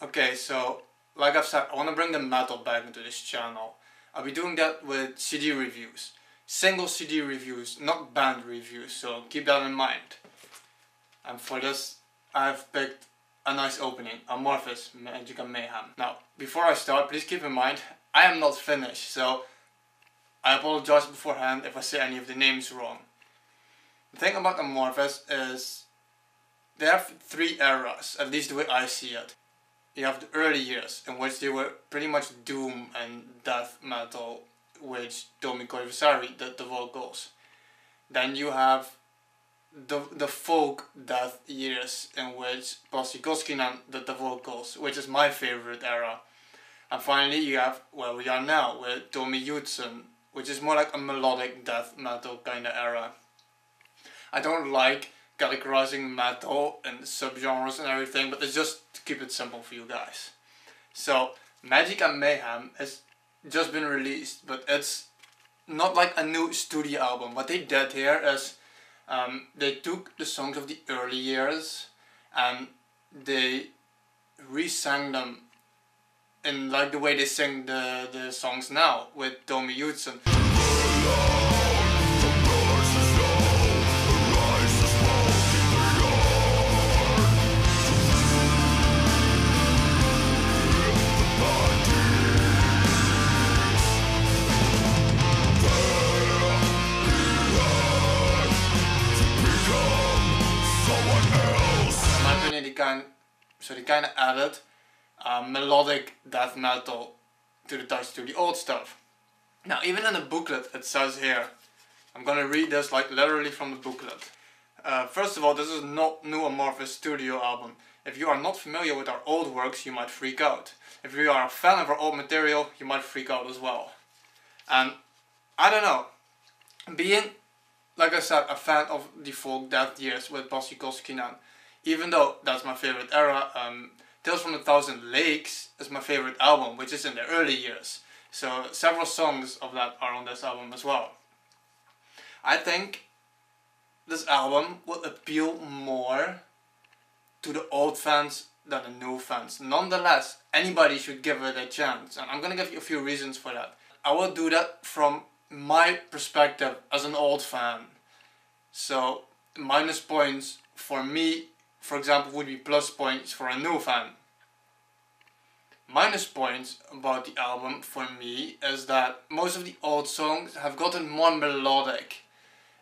Okay, so like I've said, I want to bring the metal back into this channel. I'll be doing that with CD reviews. Single CD reviews, not band reviews, so keep that in mind. And for this, I've picked a nice opening, Amorphis, Magic and Mayhem. Now, before I start, please keep in mind, I am not finished, so I apologize beforehand if I say any of the names wrong. The thing about Amorphis is, they have three eras, at least the way I see it. You have the early years, in which they were pretty much doom and death metal, which Tommy Koivasari did the vocals. Then you have the folk death years, in which Pasi Koskinen did the vocals, which is my favorite era. And finally you have where we are now, with Tommy Joutsen, which is more like a melodic death metal kind of era. I don't like categorizing metal and subgenres and everything, but it's just to keep it simple for you guys. So, Magic and Mayhem has just been released, but it's not like a new studio album. What they did here is they took the songs of the early years and they re-sang them in like the way they sing the songs now with Tommy Joutsen. They kind of added melodic death metal to the touch to the old stuff. Now, even in the booklet it says here, I'm gonna read this like literally from the booklet. First of all, this is not new Amorphis studio album. If you are not familiar with our old works, you might freak out. If you are a fan of our old material, you might freak out as well. And I don't know, being, like I said, a fan of the folk death years with Pasi Koskinen, even though that's my favorite era, Tales from the Thousand Lakes is my favorite album, which is in the early years. So several songs of that are on this album as well. I think this album would appeal more to the old fans than the new fans. Nonetheless, anybody should give it a chance, and I'm gonna give you a few reasons for that. I will do that from my perspective as an old fan. So minus points for me, for example, would be plus points for a new fan. Minus points about the album for me is that most of the old songs have gotten more melodic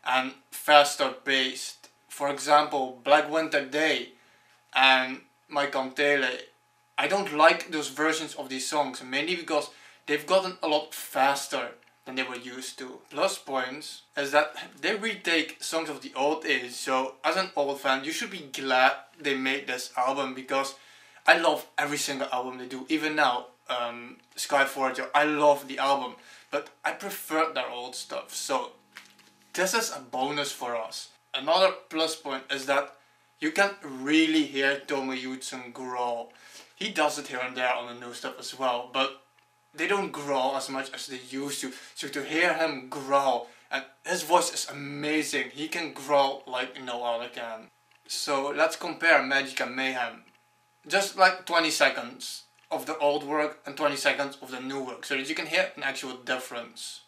and faster paced. For example, Black Winter Day and My Kantele. I don't like those versions of these songs, mainly because they've gotten a lot faster than they were used to. Plus points is that they retake songs of the old age, so as an old fan you should be glad they made this album, because I love every single album they do. Even now, Skyforger, I love the album, but I prefer their old stuff, so this is a bonus for us. Another plus point is that you can really hear Tommy Joutsen growl. He does it here and there on the new stuff as well, but they don't growl as much as they used to. So to hear him growl, and his voice is amazing. He can growl like no other can. So let's compare Magic and Mayhem. Just like 20 seconds of the old work and 20 seconds of the new work, so that you can hear an actual difference.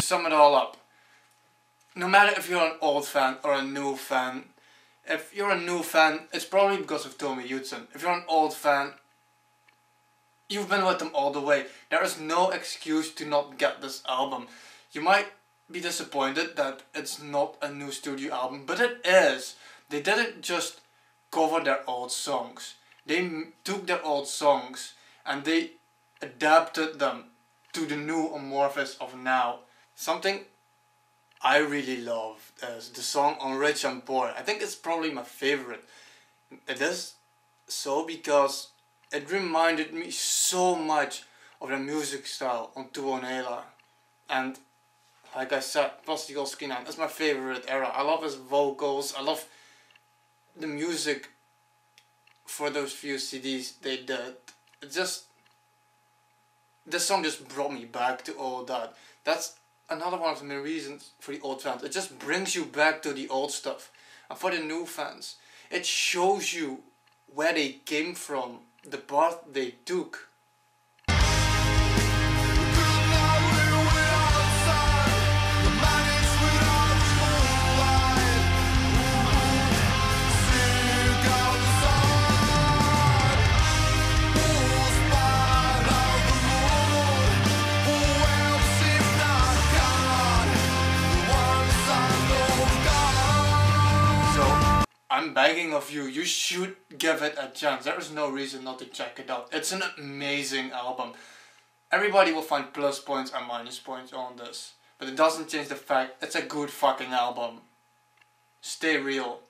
Sum it all up. No matter if you're an old fan or a new fan, if you're a new fan, it's probably because of Tommy Joutsen. If you're an old fan, you've been with them all the way. There is no excuse to not get this album. You might be disappointed that it's not a new studio album, but it is. They didn't just cover their old songs. They took their old songs and they adapted them to the new Amorphis of now. Something I really love the song On Rich and Poor. I think it's probably my favorite. It is so because it reminded me so much of the music style on Tuonela. And like I said, Plastikowski is my favorite era. I love his vocals, I love the music for those few CDs they did. It just, this song just brought me back to all that. That's another one of the main reasons for the old fans. It just brings you back to the old stuff. And for the new fans, it shows you where they came from, the path they took. I'm begging of you, you should give it a chance. There is no reason not to check it out. It's an amazing album. Everybody will find plus points and minus points on this, but it doesn't change the fact it's a good fucking album. Stay real.